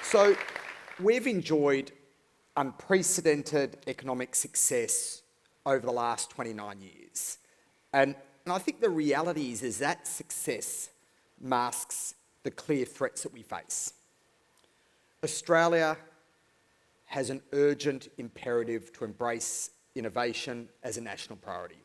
So we've enjoyed unprecedented economic success over the last 29 years. And I think the reality is that success masks the clear threats that we face. Australia has an urgent imperative to embrace innovation as a national priority.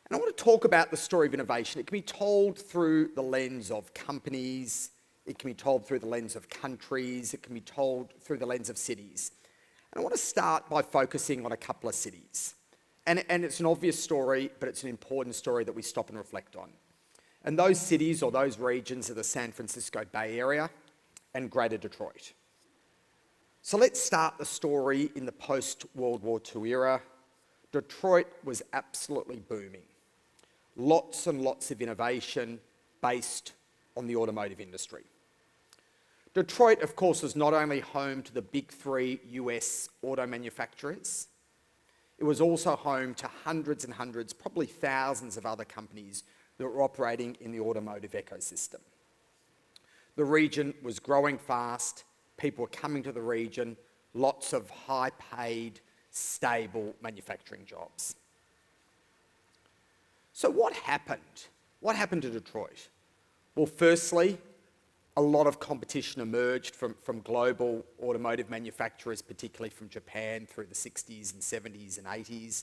And I want to talk about the story of innovation. It can be told through the lens of companies, it can be told through the lens of countries, it can be told through the lens of cities. And I want to start by focusing on a couple of cities. And it's an obvious story, but it's an important story that we stop and reflect on. And those cities or those regions are the San Francisco Bay Area and Greater Detroit. So let's start the story in the post-World War II era. Detroit was absolutely booming. Lots and lots of innovation based on the automotive industry. Detroit, of course, was not only home to the big three US auto manufacturers, it was also home to hundreds and hundreds, probably thousands of other companies that were operating in the automotive ecosystem. The region was growing fast, people were coming to the region, lots of high-paid, stable manufacturing jobs. So what happened? What happened to Detroit? Well, firstly, a lot of competition emerged from global automotive manufacturers, particularly from Japan through the 60s and 70s and 80s,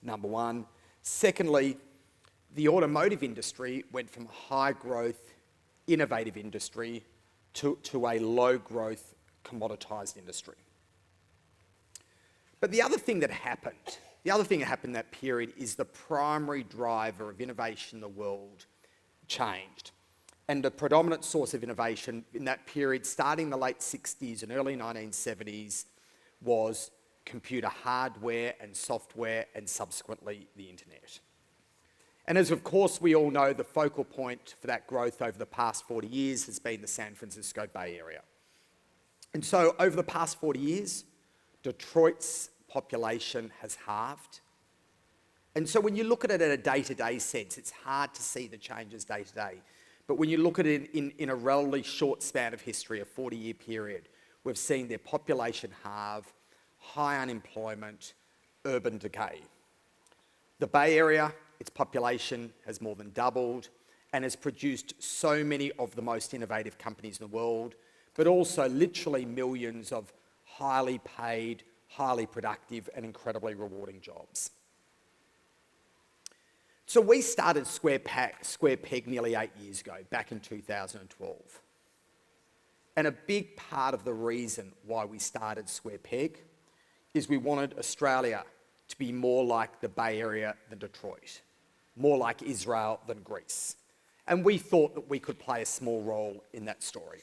number one. Secondly, the automotive industry went from a high-growth, innovative industry to a low-growth, commoditised industry. But the other thing that happened in that period is the primary driver of innovation in the world changed. And the predominant source of innovation in that period, starting in the late 60s and early 1970s, was computer hardware and software and subsequently the internet. And as of course we all know, the focal point for that growth over the past 40 years has been the San Francisco Bay Area. And so over the past 40 years, Detroit's population has halved. And so when you look at it in a day-to-day sense, it's hard to see the changes day to day. But when you look at it in a relatively short span of history, a 40-year period, we've seen their population halve, high unemployment, urban decay. The Bay Area, its population has more than doubled and has produced so many of the most innovative companies in the world, but also literally millions of highly paid, highly productive and incredibly rewarding jobs. So we started Square Peg nearly 8 years ago, back in 2012. And a big part of the reason why we started Square Peg is we wanted Australia to be more like the Bay Area than Detroit, more like Israel than Greece. And we thought that we could play a small role in that story.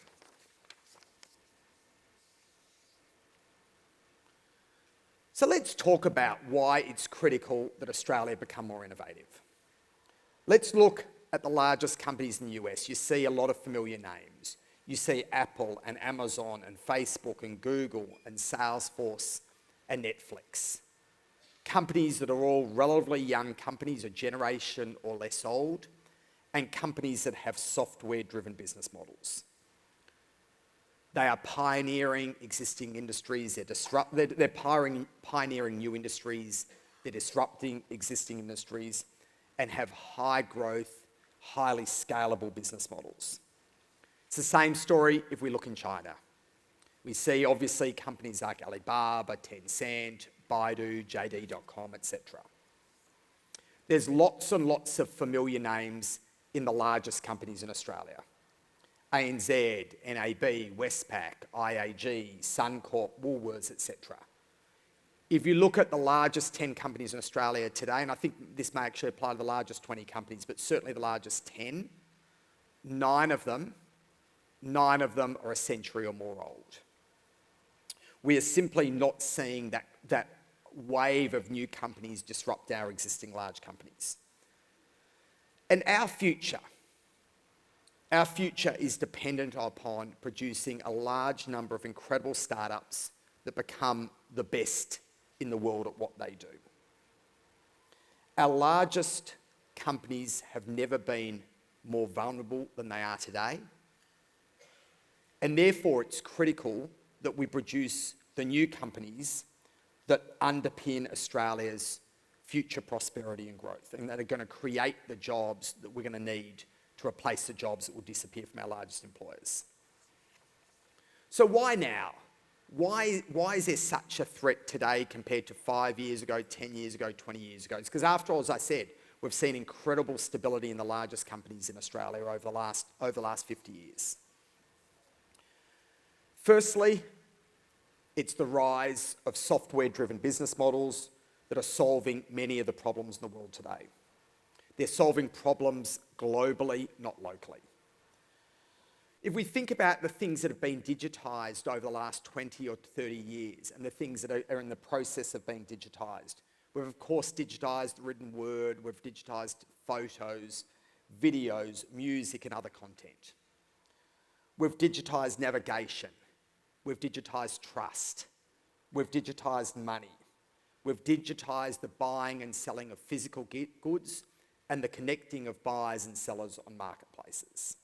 So let's talk about why it's critical that Australia become more innovative. Let's look at the largest companies in the US. You see a lot of familiar names. You see Apple and Amazon and Facebook and Google and Salesforce and Netflix. Companies that are all relatively young companies, a generation or less old, and companies that have software-driven business models. They are pioneering existing industries, they're pioneering new industries, they're disrupting existing industries, and have high growth, highly scalable business models. It's the same story if we look in China. We see obviously companies like Alibaba, Tencent, Baidu, JD.com, etc. There's lots and lots of familiar names in the largest companies in Australia. ANZ, NAB, Westpac, IAG, Suncorp, Woolworths, etc. If you look at the largest 10 companies in Australia today, and I think this may actually apply to the largest 20 companies, but certainly the largest 10, nine of them are a century or more old. We are simply not seeing that wave of new companies disrupt our existing large companies. And our future is dependent upon producing a large number of incredible startups that become the best in the world at what they do. Our largest companies have never been more vulnerable than they are today. And therefore, it's critical that we produce the new companies that underpin Australia's future prosperity and growth, and that are going to create the jobs that we're going to need to replace the jobs that will disappear from our largest employers. So why now? Why is there such a threat today compared to 5 years ago, 10 years ago, 20 years ago? It's because after all, as I said, we've seen incredible stability in the largest companies in Australia over the last 50 years. Firstly, it's the rise of software-driven business models that are solving many of the problems in the world today. They're solving problems globally, not locally. If we think about the things that have been digitised over the last 20 or 30 years and the things that are in the process of being digitised, we've of course digitised written word, we've digitised photos, videos, music and other content. We've digitised navigation, we've digitised trust, we've digitised money, we've digitised the buying and selling of physical goods and the connecting of buyers and sellers on marketplaces.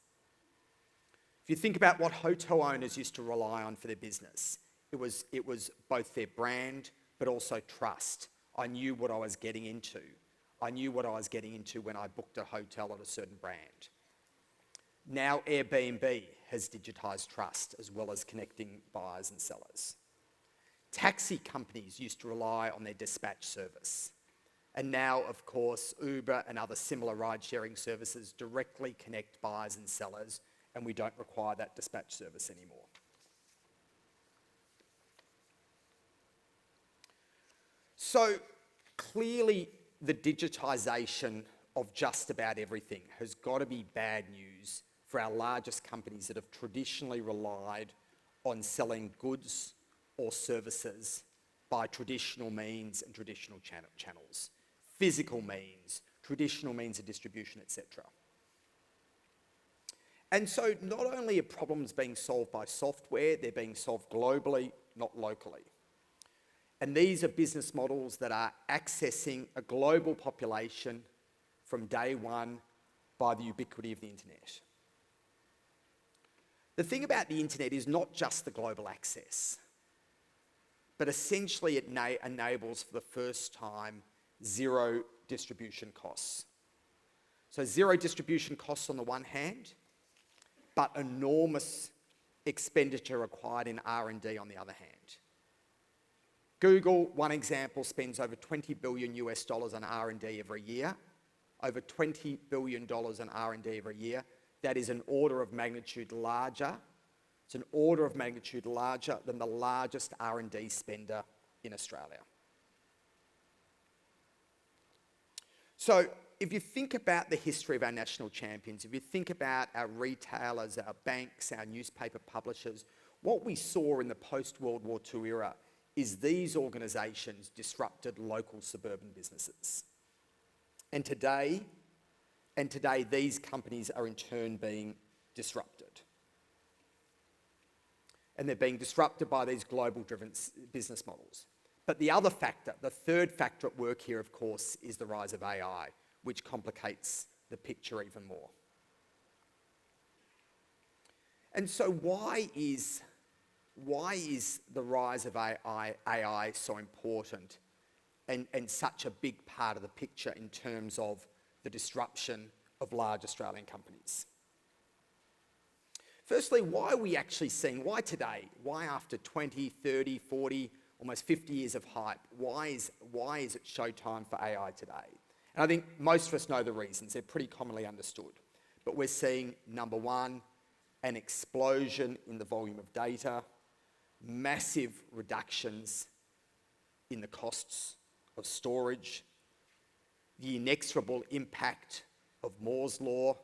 If you think about what hotel owners used to rely on for their business, it was both their brand, but also trust. I knew what I was getting into. I knew what I was getting into when I booked a hotel at a certain brand. Now Airbnb has digitised trust as well as connecting buyers and sellers. Taxi companies used to rely on their dispatch service. And now, of course, Uber and other similar ride-sharing services directly connect buyers and sellers, and we don't require that dispatch service anymore. So clearly the digitisation of just about everything has got to be bad news for our largest companies that have traditionally relied on selling goods or services by traditional means and traditional channels, physical means, traditional means of distribution, etc. And so not only are problems being solved by software, they're being solved globally, not locally. And these are business models that are accessing a global population from day one by the ubiquity of the internet. The thing about the internet is not just the global access, but essentially it enables for the first time zero distribution costs. So zero distribution costs on the one hand, but enormous expenditure required in R&D on the other hand. Google, one example, spends over $20 billion on R&D every year. Over $20 billion on R&D every year. That is an order of magnitude larger. It's an order of magnitude larger than the largest R&D spender in Australia. So if you think about the history of our national champions, if you think about our retailers, our banks, our newspaper publishers, what we saw in the post-World War II era is these organisations disrupted local suburban businesses. And today, these companies are in turn being disrupted. And they're being disrupted by these global-driven business models. But the other factor, the third factor at work here, of course, is the rise of AI, which complicates the picture even more. And so why is the rise of AI so important and such a big part of the picture in terms of the disruption of large Australian companies? Firstly, why are we actually seeing, why today? Why after 20, 30, 40, almost 50 years of hype, why is it showtime for AI today? And I think most of us know the reasons. They're pretty commonly understood. But we're seeing, number one, an explosion in the volume of data, massive reductions in the costs of storage, the inexorable impact of Moore's law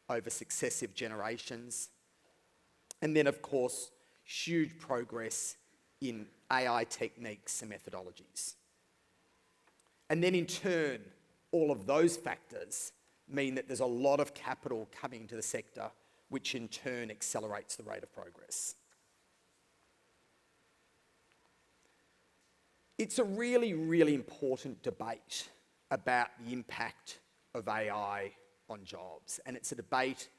over successive generations, and then, of course, huge progress in AI techniques and methodologies. And then, in turn, all of those factors mean that there's a lot of capital coming into the sector, which in turn accelerates the rate of progress. It's a really, really important debate about the impact of AI on jobs. And it's a debate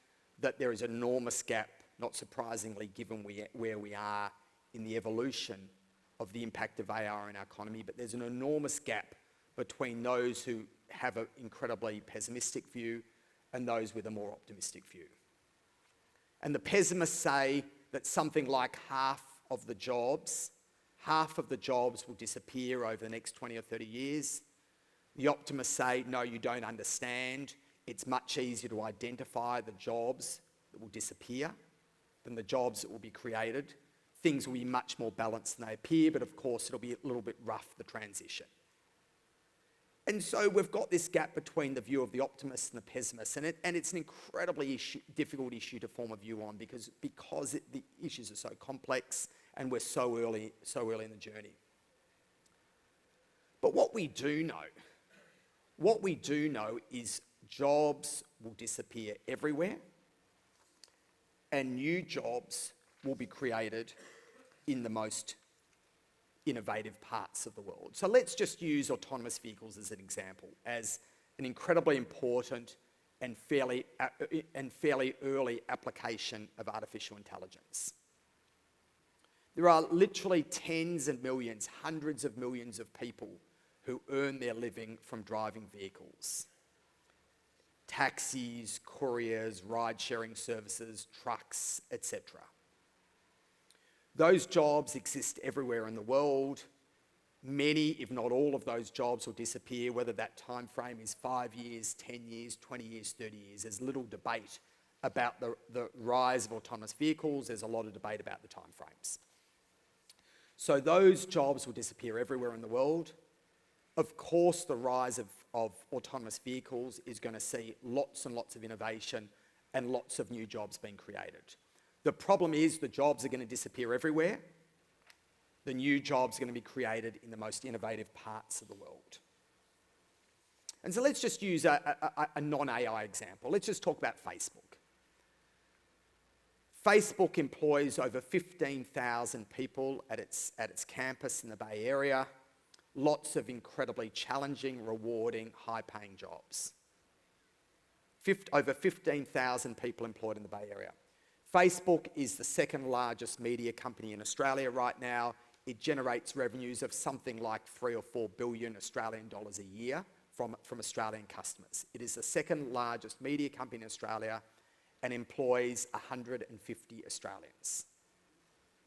that there is an enormous gap not surprisingly, given where we are in the evolution of the impact of AI in our economy, but there's an enormous gap between those who have an incredibly pessimistic view and those with a more optimistic view. And the pessimists say that something like half of the jobs will disappear over the next 20 or 30 years. The optimists say, no, you don't understand. It's much easier to identify the jobs that will disappear than the jobs that will be created. Things will be much more balanced than they appear, but of course it'll be a little bit rough, the transition. And so we've got this gap between the view of the optimists and the pessimists, and it's an incredibly difficult issue to form a view on because the issues are so complex and we're so early in the journey. But what we do know is jobs will disappear everywhere and new jobs will be created in the most innovative parts of the world. So let's just use autonomous vehicles as an example, as an incredibly important and fairly early application of artificial intelligence. There are literally tens of millions, hundreds of millions of people who earn their living from driving vehicles. Taxis, couriers, ride-sharing services, trucks, etc. Those jobs exist everywhere in the world. Many, if not all of those jobs will disappear, whether that time frame is 5 years, 10 years, 20 years, 30 years. There's little debate about the rise of autonomous vehicles. There's a lot of debate about the time frames. So those jobs will disappear everywhere in the world. Of course, the rise of autonomous vehicles is going to see lots and lots of innovation and lots of new jobs being created. The problem is the jobs are going to disappear everywhere. The new jobs are going to be created in the most innovative parts of the world. And so let's just use a non-AI example. Let's just talk about Facebook. Facebook employs over 15,000 people at its campus in the Bay Area. Lots of incredibly challenging, rewarding, high-paying jobs. Over 15,000 people employed in the Bay Area. Facebook is the second largest media company in Australia right now. It generates revenues of something like 3 or 4 billion Australian dollars a year from Australian customers. It is the second largest media company in Australia and employs 150 Australians.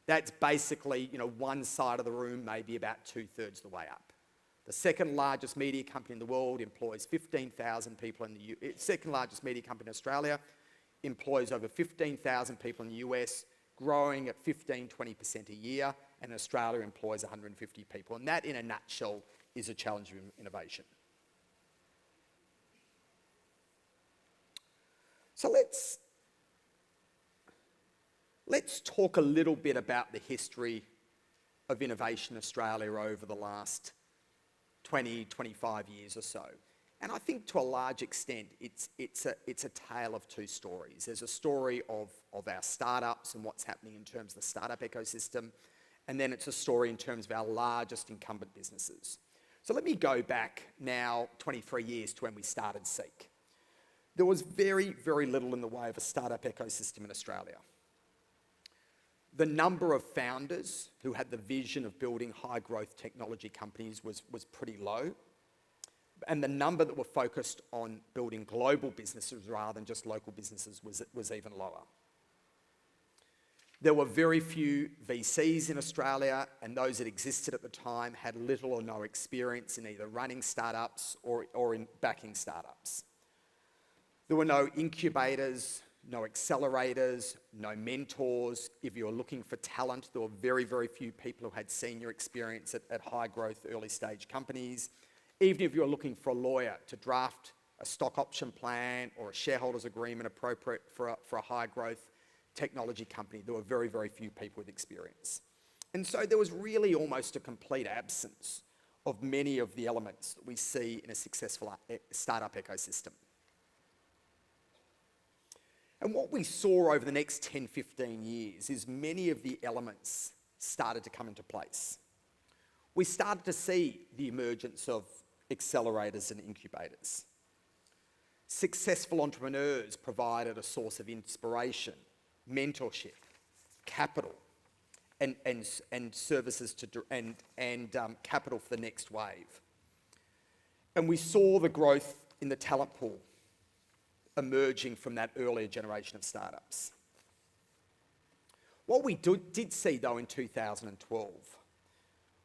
That's basically, one side of the room, maybe about 2/3 the way up. The second largest media company in the world employs 15,000 people second largest media company in Australia employs over 15,000 people in the US, growing at 15-20% a year, and Australia employs 150 people. And that, in a nutshell, is a challenge of innovation. So let's talk a little bit about the history of innovation in Australia over the last 20, 25 years or so. And I think to a large extent, it's a tale of two stories. There's a story of our startups and what's happening in terms of the startup ecosystem, and then it's a story in terms of our largest incumbent businesses. So let me go back now 23 years to when we started Seek. There was very, very little in the way of a startup ecosystem in Australia. The number of founders who had the vision of building high-growth technology companies was pretty low. And the number that were focused on building global businesses rather than just local businesses was even lower. There were very few VCs in Australia, and those that existed at the time had little or no experience in either running startups or in backing startups. There were no incubators, no accelerators, no mentors. If you were looking for talent, there were very, very few people who had senior experience at high-growth, early-stage companies. Even if you're looking for a lawyer to draft a stock option plan or a shareholders agreement appropriate for a high-growth technology company, there were very, very few people with experience. And so there was really almost a complete absence of many of the elements that we see in a successful startup ecosystem. And what we saw over the next 10, 15 years is many of the elements started to come into place. We started to see the emergence of accelerators and incubators. Successful entrepreneurs provided a source of inspiration, mentorship, capital, and services capital for the next wave. And we saw the growth in the talent pool emerging from that earlier generation of startups. What we did see, though, in 2012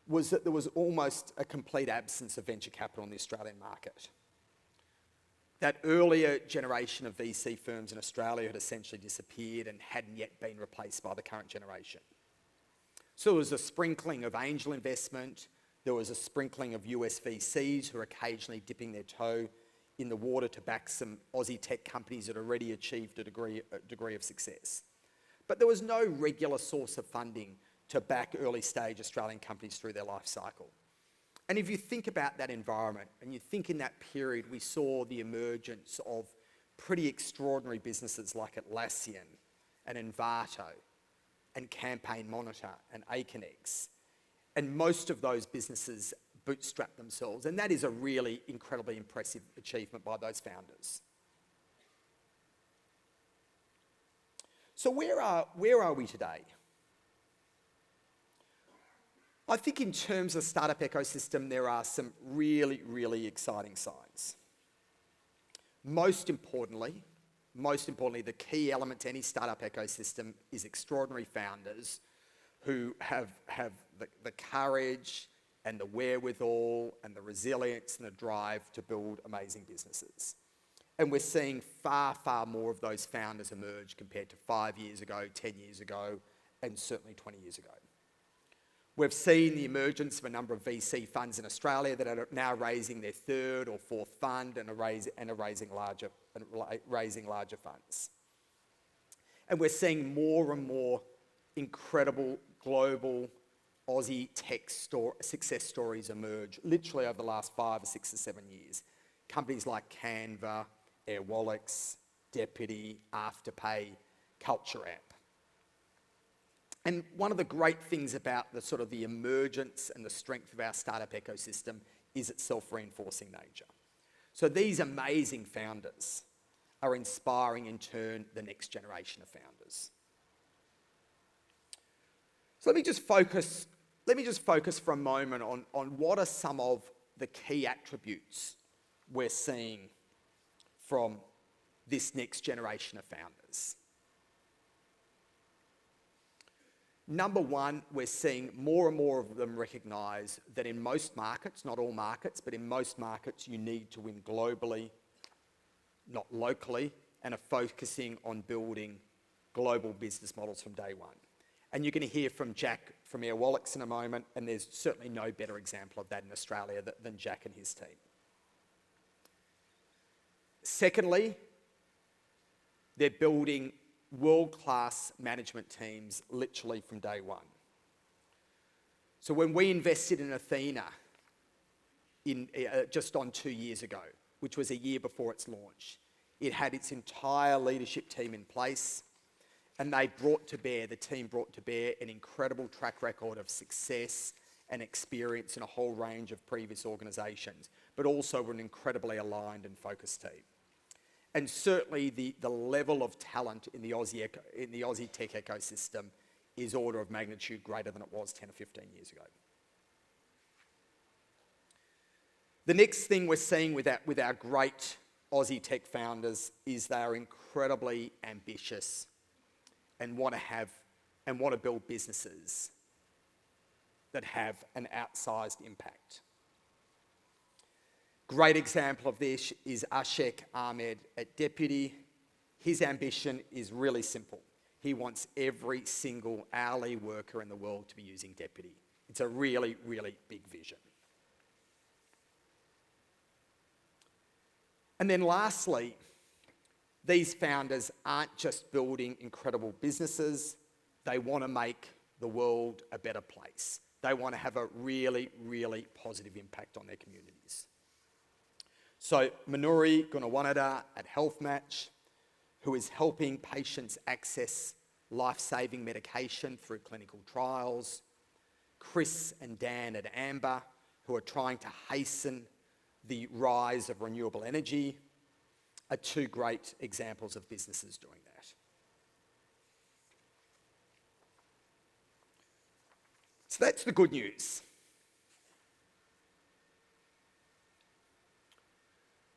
was that there was almost a complete absence of venture capital in the Australian market. That earlier generation of VC firms in Australia had essentially disappeared and hadn't yet been replaced by the current generation. So there was a sprinkling of angel investment, there was a sprinkling of US VCs who were occasionally dipping their toe in the water to back some Aussie tech companies that already achieved a degree of success. But there was no regular source of funding to back early stage Australian companies through their life cycle. And if you think about that environment, and you think in that period we saw the emergence of pretty extraordinary businesses like Atlassian and Envato and Campaign Monitor and Aconex, and most of those businesses bootstrap themselves, and that is a really incredibly impressive achievement by those founders. So where are we today? I think in terms of startup ecosystem, there are some really, really exciting signs. Most importantly, the key element to any startup ecosystem is extraordinary founders who have the courage and the wherewithal and the resilience and the drive to build amazing businesses. And we're seeing far, far more of those founders emerge compared to 5 years ago, 10 years ago, and certainly 20 years ago. We've seen the emergence of a number of VC funds in Australia that are now raising their third or fourth fund and are raising larger funds. And we're seeing more and more incredible global Aussie tech success stories emerge literally over the last 5 or 6 or 7 years. Companies like Canva, Airwallex, Deputy, Afterpay, Culture App. And one of the great things about the sort of the emergence and the strength of our startup ecosystem is its self-reinforcing nature. So these amazing founders are inspiring in turn the next generation of founders. So let me just focus for a moment on what are some of the key attributes we're seeing from this next generation of founders. Number one, we're seeing more and more of them recognise that in most markets, not all markets, but in most markets, you need to win globally, not locally, and are focusing on building global business models from day one. And you're going to hear from Jack from Airwallex in a moment, and there's certainly no better example of that in Australia than Jack and his team. Secondly, they're building world-class management teams literally from day one. So when we invested in Athena just on 2 years ago, which was a year before its launch, it had its entire leadership team in place, and the team brought to bear an incredible track record of success and experience in a whole range of previous organisations, but also were an incredibly aligned and focused team. And certainly the level of talent in the Aussie tech ecosystem is order of magnitude greater than it was 10 or 15 years ago. The next thing we're seeing with our great Aussie tech founders is they are incredibly ambitious and want to build businesses that have an outsized impact. Great example of this is Ashek Ahmed at Deputy. His ambition is really simple. He wants every single hourly worker in the world to be using Deputy. It's a really, really big vision. And then lastly, these founders aren't just building incredible businesses, they want to make the world a better place. They want to have a really, really positive impact on their communities. So Manuri Gunawanada at HealthMatch, who is helping patients access life-saving medication through clinical trials. Chris and Dan at Amber, who are trying to hasten the rise of renewable energy, are two great examples of businesses doing that. So that's the good news.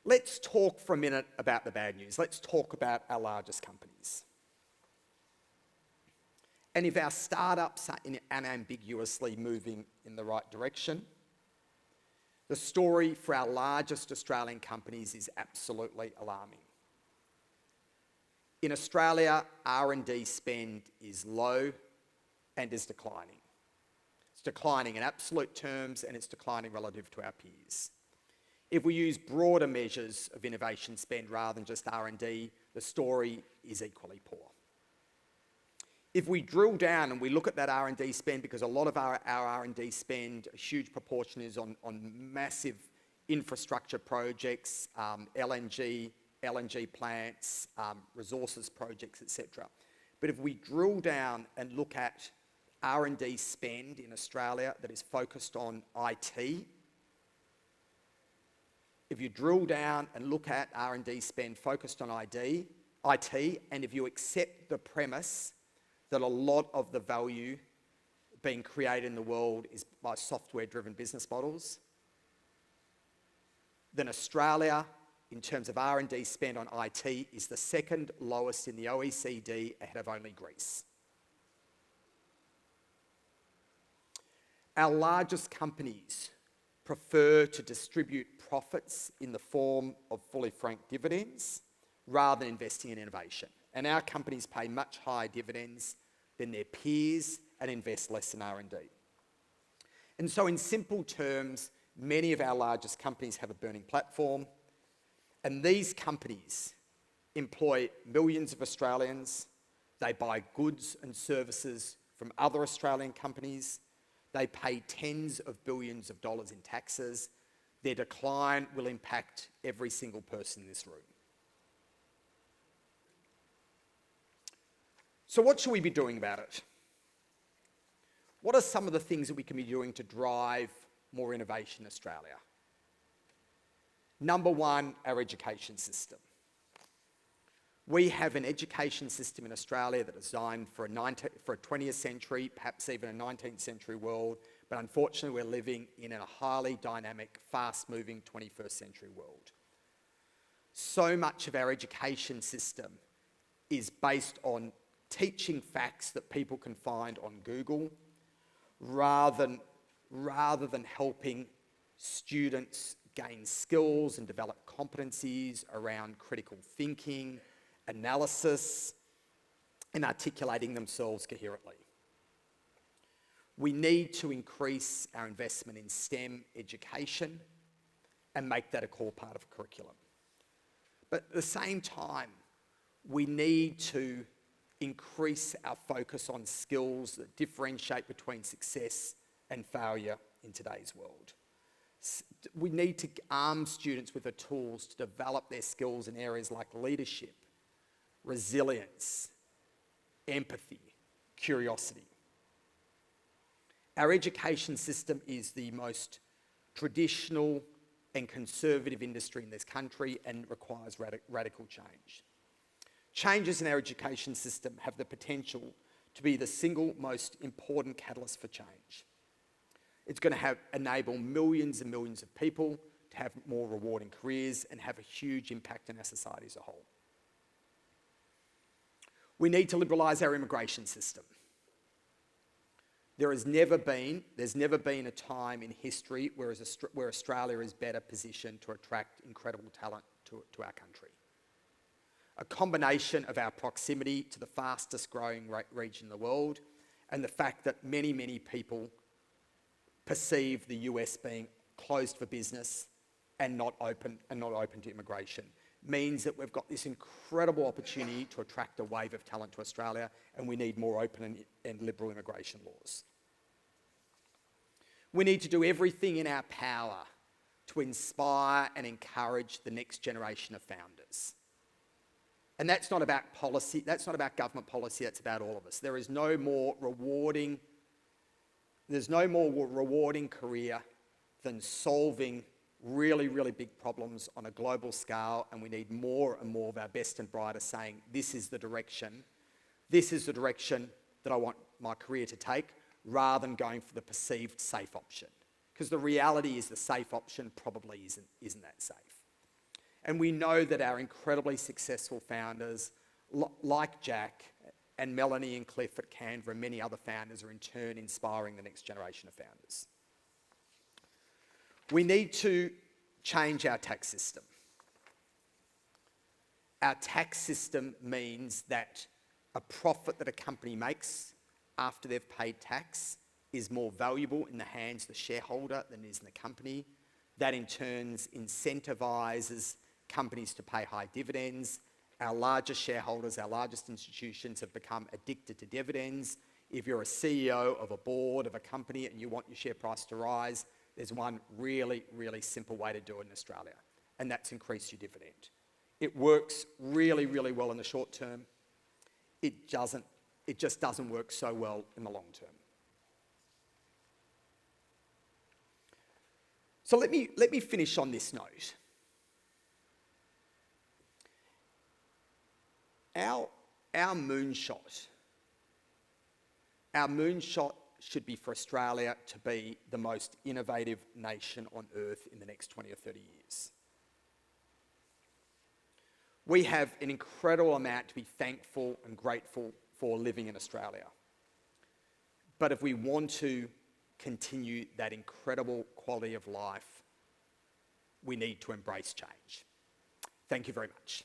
Let's talk for a minute about the bad news. Let's talk about our largest companies. And if our startups are unambiguously moving in the right direction, the story for our largest Australian companies is absolutely alarming. In Australia, R&D spend is low and is declining. It's declining in absolute terms and it's declining relative to our peers. If we use broader measures of innovation spend rather than just R&D, the story is equally poor. If we drill down and we look at that R&D spend, because a lot of our R&D spend, a huge proportion is on massive infrastructure projects, LNG plants, resources projects, etc. But if we drill down and look at R&D spend in Australia that is focused on IT, if you drill down and look at R&D spend focused on IT, and if you accept the premise that a lot of the value being created in the world is by software-driven business models, then Australia, in terms of R&D spend on IT, is the second lowest in the OECD, ahead of only Greece. Our largest companies prefer to distribute profits in the form of fully franked dividends rather than investing in innovation. And our companies pay much higher dividends than their peers and invest less in R&D. And so in simple terms, many of our largest companies have a burning platform, and these companies employ millions of Australians. They buy goods and services from other Australian companies. They pay tens of billions of dollars in taxes. Their decline will impact every single person in this room. So what should we be doing about it? What are some of the things that we can be doing to drive more innovation in Australia? Number one, our education system. We have an education system in Australia that is designed for a 20th century, perhaps even a 19th century world, but unfortunately we're living in a highly dynamic, fast-moving 21st century world. So much of our education system is based on teaching facts that people can find on Google rather than helping students gain skills and develop competencies around critical thinking, analysis, and articulating themselves coherently. We need to increase our investment in STEM education and make that a core part of curriculum. But at the same time, we need to increase our focus on skills that differentiate between success and failure in today's world. We need to arm students with the tools to develop their skills in areas like leadership, resilience, empathy, curiosity. Our education system is the most traditional and conservative industry in this country and requires radical change. Changes in our education system have the potential to be the single most important catalyst for change. It's going to enable millions and millions of people to have more rewarding careers and have a huge impact on our society as a whole. We need to liberalise our immigration system. There's never been a time in history where Australia is better positioned to attract incredible talent to our country. A combination of our proximity to the fastest growing region in the world and the fact that many, many people perceive the US being closed for business and not open to immigration means that we've got this incredible opportunity to attract a wave of talent to Australia, and we need more open and liberal immigration laws. We need to do everything in our power to inspire and encourage the next generation of founders. And that's not about policy, that's not about government policy, that's about all of us. There's no more rewarding career than solving really, really big problems on a global scale, and we need more and more of our best and brightest saying, this is the direction that I want my career to take, rather than going for the perceived safe option. Because the reality is the safe option probably isn't that safe. And we know that our incredibly successful founders, like Jack and Melanie and Cliff at Canva and many other founders, are in turn inspiring the next generation of founders. We need to change our tax system. Our tax system means that a profit that a company makes after they've paid tax is more valuable in the hands of the shareholder than it is in the company. That in turn incentivises companies to pay high dividends. Our largest shareholders, our largest institutions have become addicted to dividends. If you're a CEO of a board of a company and you want your share price to rise, there's one really, really simple way to do it in Australia, and that's increase your dividend. It works really, really well in the short term. It just doesn't work so well in the long term. So let me finish on this note. Our moonshot should be for Australia to be the most innovative nation on earth in the next 20 or 30 years. We have an incredible amount to be thankful and grateful for living in Australia. But if we want to continue that incredible quality of life, we need to embrace change. Thank you very much.